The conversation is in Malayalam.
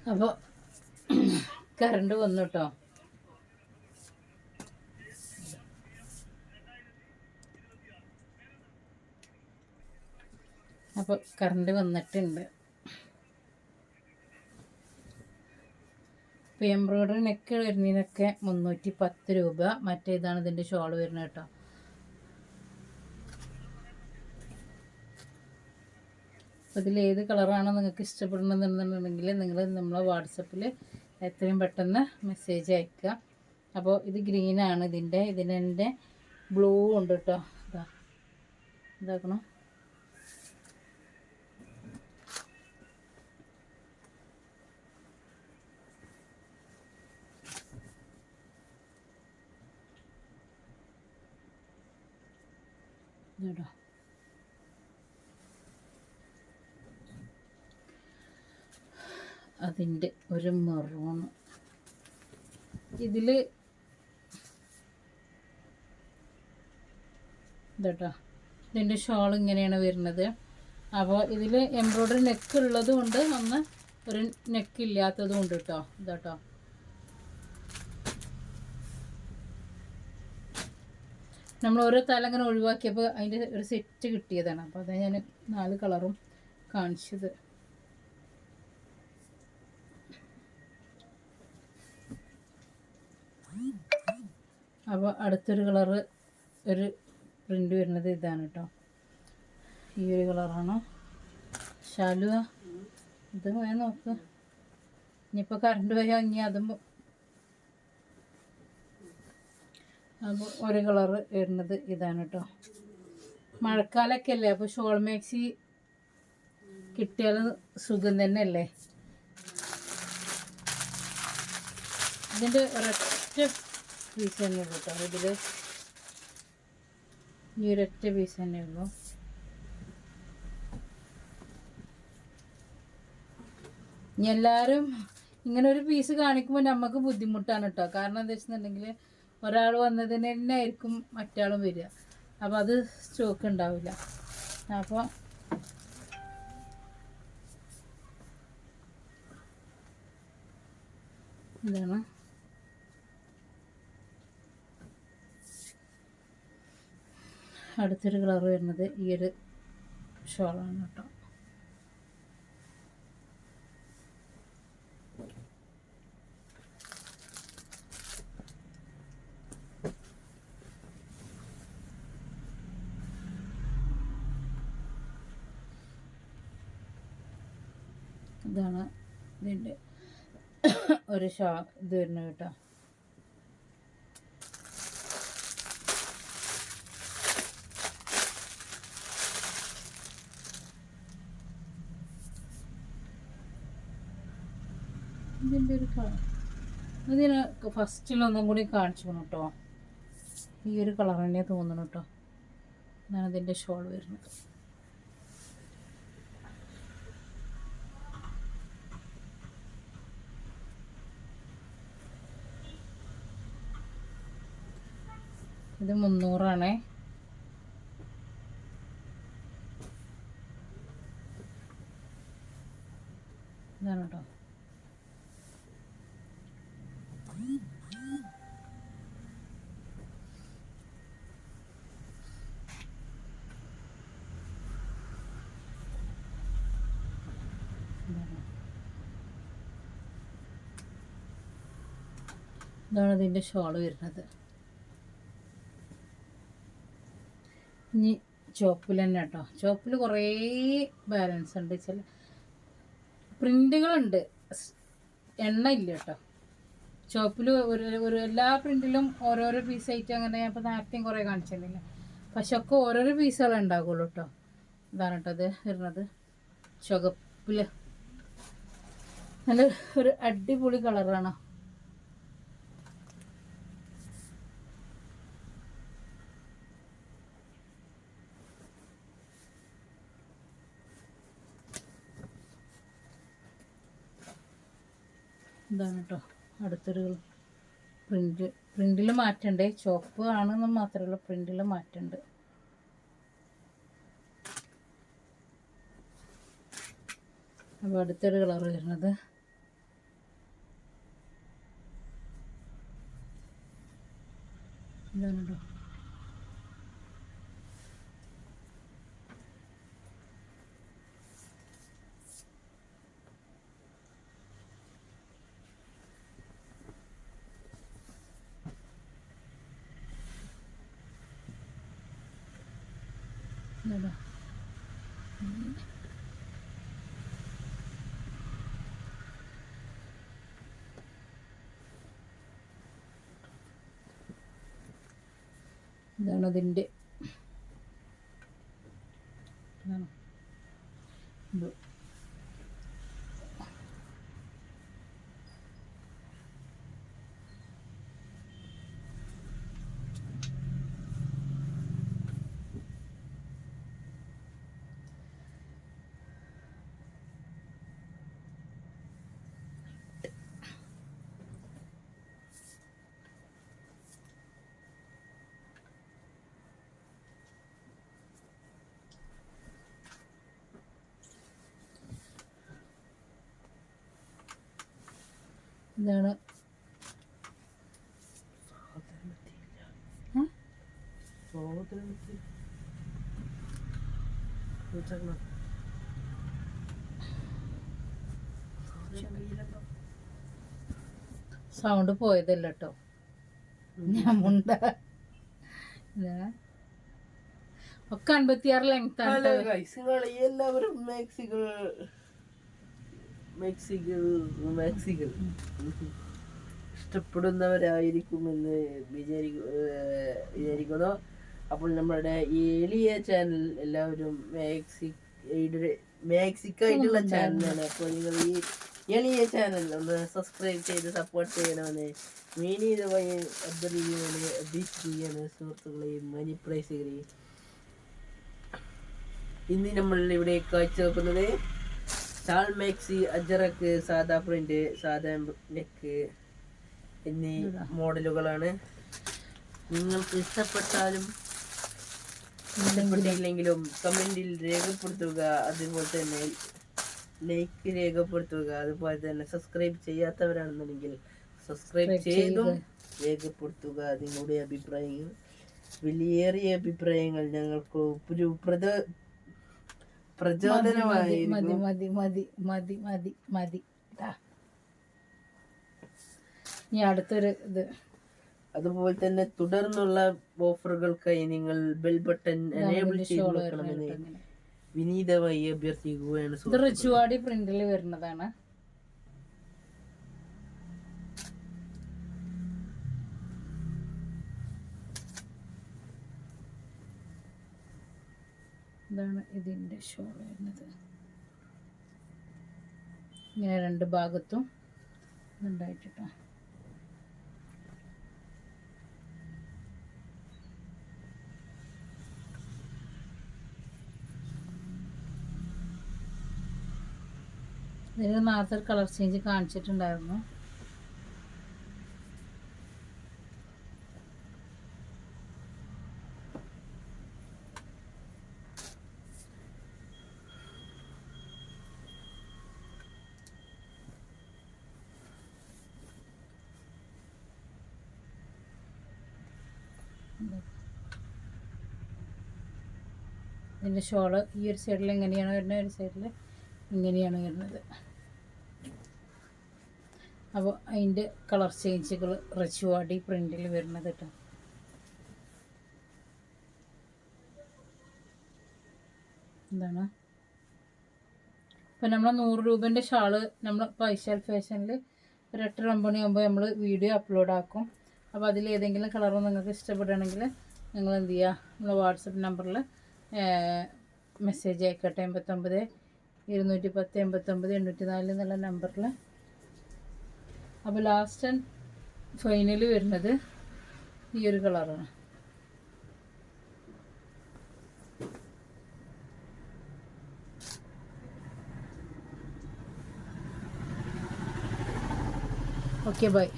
അപ്പോൾ കറണ്ട് വന്നു കേട്ടോ. അപ്പോൾ കറണ്ട് വന്നിട്ടുണ്ട്. ഇപ്പോൾ എംബ്രോയ്ഡറി നെക്ക് വരുന്നതിനൊക്കെ 310 രൂപ. മറ്റേതാണ് ഇതിൻ്റെ ഷോൾ വരുന്നത് കേട്ടോ. അപ്പോൾ ഇതിലേത് കളറാണോ നിങ്ങൾക്ക് ഇഷ്ടപ്പെടണമെന്നുണ്ടെങ്കിൽ നിങ്ങൾ നമ്മളെ വാട്സപ്പിൽ എത്രയും പെട്ടെന്ന് മെസ്സേജ് അയക്കുക. അപ്പോൾ ഇത് ഗ്രീനാണ് ഇതിൻ്റെ ബ്ലൂ ഉണ്ട് കേട്ടോ. ഇതാക്കണം. ഇതാ അതിൻ്റെ ഒരു മെറൂൺ. ഇതിൽ ഇതാട്ടോ ഇതിൻ്റെ ഷോൾ ഇങ്ങനെയാണ് വരുന്നത്. അപ്പോൾ ഇതിൽ എംബ്രോയ്ഡറി നെക്ക് ഉള്ളതും ഉണ്ട്, ഒരു നെക്ക് ഇല്ലാത്തതും ഉണ്ട് കേട്ടോ. ഇതാട്ടോ നമ്മൾ ഓരോ തല അങ്ങനെ ഒഴിവാക്കിയപ്പോൾ അതിൻ്റെ ഒരു സെറ്റ് കിട്ടിയതാണ്. അപ്പോൾ അതാണ് ഞാൻ 4 കളറും കാണിച്ചത്. അപ്പോൾ അടുത്തൊരു കളറ് ഒരു പ്രിൻ്റ് വരുന്നത് ഇതാണ് കേട്ടോ. ഈ ഒരു കളറാണ്. ശാലുവ ഇത് പോയാൽ നോക്ക്. ഇനിയിപ്പോൾ കറണ്ട് പോയാൽ ഇനി അതും. അപ്പോൾ ഒരു കളറ് വരുന്നത് ഇതാണ് കേട്ടോ. മഴക്കാലമൊക്കെ അല്ലേ, അപ്പോൾ ഷോൾ മാക്സി കിട്ടിയാൽ സുഖം തന്നെ അല്ലേ. ഇതിൻ്റെ ഒരൊറ്റ പീസ് തന്നെ ഉള്ളൂ കേട്ടോ. ഇതിൽ ഈ ഒരൊറ്റ പീസ് തന്നെ ഉള്ളൂ. ഇനി എല്ലാവരും ഇങ്ങനെ ഒരു പീസ് കാണിക്കുമ്പോൾ നമുക്ക് ബുദ്ധിമുട്ടാണ് കേട്ടോ. കാരണം എന്താ വെച്ചിട്ടുണ്ടെങ്കിൽ ഒരാൾ വന്നതിന് തന്നെ ആയിരിക്കും മറ്റാളും വരിക. അപ്പോൾ അത് സ്റ്റോക്ക് ഉണ്ടാവില്ല. അപ്പോൾ ഇതാണ് അടുത്തൊരു കളർ വരുന്നത്. ഈ ഒരു ഷോളാണ് കേട്ടോ. ഇതാണ് ഇതിൻ്റെ ഒരു ഇത് വരുന്നത് കേട്ടോ. ഇതിൻ്റെ ഒരു കളർ ഇതിന് ഫസ്റ്റിലൊന്നും കൂടി കാണിച്ചു കേട്ടോ. ഈ ഒരു കളർ തന്നെ തോന്നുന്നു കേട്ടോ. ഇതാണ് ഇതിൻ്റെ ഷോൾ വരുന്നത്. ഇത് 300 ഇതാണ് കേട്ടോ. ഇതാണ് ഇതിൻ്റെ ഷോൾ വരുന്നത്. ഇനി ചോപ്പിൽ തന്നെ കേട്ടോ. ചോപ്പിൽ കുറേ ബാലൻസ് ഉണ്ട്. ചില പ്രിൻ്റുകളുണ്ട്, എണ്ണ ഇല്ല കേട്ടോ. ചോപ്പിൽ ഒരു എല്ലാ പ്രിൻറ്റിലും ഓരോരോ പീസായിട്ട് അങ്ങനെ ഞാൻ ഇപ്പോൾ നേരത്തെയും കുറേ കാണിച്ചിരുന്നില്ല. പക്ഷെ ഒക്കെ ഓരോരോ പീസുകൾ ഉണ്ടാകുള്ളൂ കേട്ടോ. ഇതാണ് കേട്ടോ അത് വരുന്നത്. ചുവപ്പിൽ നല്ല ഒരു അടിപൊളി കളറാണ്. ഇതാണ് കേട്ടോ അടുത്തൊരു പ്രിൻറ്റിൽ മാറ്റണ്ടേ. ചോപ്പ് ആണെന്ന് മാത്രമേ ഉള്ളൂ, പ്രിൻറ്റിൽ മാറ്റുണ്ട്. അപ്പോൾ അടുത്തൊരു കളർ വരുന്നത് ഇതാണ് കേട്ടോ. ഇതാ ഇതാണ് അതിൻ്റെ ഇതാണ് ബ്ലൂ. ഇതാണ് സൗണ്ട് പോയതല്ല കേട്ടോ, ഞാൻ മുണ്ട ഒക്കെ 56 ലെങ്ത് ആണ്. എല്ലാവരും മാക്സികൾ ഇഷ്ടപ്പെടുന്നവരായിരിക്കുമെന്ന് വിചാരിക്കുന്നു. അപ്പോൾ നമ്മളുടെ ഈ എളിയ ചാനൽ എല്ലാവരും മാക്സിക്കായിട്ടുള്ള ചാനലാണ്. അപ്പോൾ നിങ്ങൾ ഈ എളിയ ചാനൽ ഒന്ന് സബ്സ്ക്രൈബ് ചെയ്ത് സപ്പോർട്ട് ചെയ്യണമെന്ന് വിനീതമായി അഭ്യർത്ഥിക്കുകയാണ് സുഹൃത്തുക്കളെയും മനിപ്രേക്ഷകരെയും. ഇന്ന് നമ്മൾ ഇവിടെ കാഴ്ചവെക്കുന്നത് ഷാൾ മാക്സി, അജറക്ക്, സാദാ പ്രിന്റ്, സാദാ നെക്ക് എന്നീ മോഡലുകളാണ്. നിങ്ങൾക്ക് ഇഷ്ടപ്പെട്ടാലും ഇഷ്ടപ്പെട്ടില്ലെങ്കിലും കമന്റിൽ രേഖപ്പെടുത്തുക. അതുപോലെ തന്നെ ലൈക്ക് രേഖപ്പെടുത്തുക. അതുപോലെ തന്നെ സബ്സ്ക്രൈബ് ചെയ്യാത്തവരാണെന്നുണ്ടെങ്കിൽ സബ്സ്ക്രൈബ് ചെയ്തും രേഖപ്പെടുത്തുക. നിങ്ങളുടെ അഭിപ്രായങ്ങൾ, വിലയേറിയ അഭിപ്രായങ്ങൾ ഞങ്ങൾക്ക് ഒരു പ്രചോദനമായിരിക്കും. അടുത്തൊരു ഇത്. അതുപോലെ തന്നെ തുടർന്നുള്ള ഓഫറുകൾക്കായി നിങ്ങൾ ബെൽ ബട്ടൺ എനേബിൾ ചെയ്ത് വെക്കണമെന്ന് വിനീതമായി അഭ്യർത്ഥിക്കുകയാണ്. ഇത് റിച്ചുവാടി പ്രിന്റിൽ വരുന്നതാണ്. ഇതാണ് ഇതിൻ്റെ ഷോൾ വരുന്നത്. ഇങ്ങനെ രണ്ട് ഭാഗത്തും ഇതുണ്ടായിട്ടോ. ഇതിന് നേരത്തെ കളർ ചേഞ്ച് കാണിച്ചിട്ടുണ്ടായിരുന്നു. ഇതിൻ്റെ ഷോള് ഈ ഒരു സൈഡിൽ എങ്ങനെയാണ് വരുന്നത്, ഒരു സൈഡിൽ ഇങ്ങനെയാണ് വരുന്നത്. അപ്പോൾ അതിൻ്റെ കളർ ചേഞ്ചുകൾ റിച്ചുവാടി പ്രിൻറ്റിൽ വരുന്നത് കേട്ടോ. എന്താണ് ഇപ്പം നമ്മൾ 100 രൂപേൻ്റെ ഷാള് നമ്മൾ പൈശാൽ ഫാഷനിൽ ഒരു 8-9 മണിയാകുമ്പോൾ നമ്മൾ വീഡിയോ അപ്ലോഡ് ആക്കും. അപ്പോൾ അതിലേതെങ്കിലും കളർ നിങ്ങൾക്ക് ഇഷ്ടപ്പെടുകയാണെങ്കിൽ നിങ്ങൾ എന്ത് ചെയ്യുക, നമ്മൾ വാട്സപ്പ് നമ്പറിൽ മെസ്സേജ് അയക്കട്ടെ. 89 210 89 804 എന്നുള്ള നമ്പറിൽ. അപ്പോൾ ലാസ്റ്റ് ആൻഡ് ഫൈനൽ വരുന്നത് ഈ ഒരു കളറാണ്. Okay bye.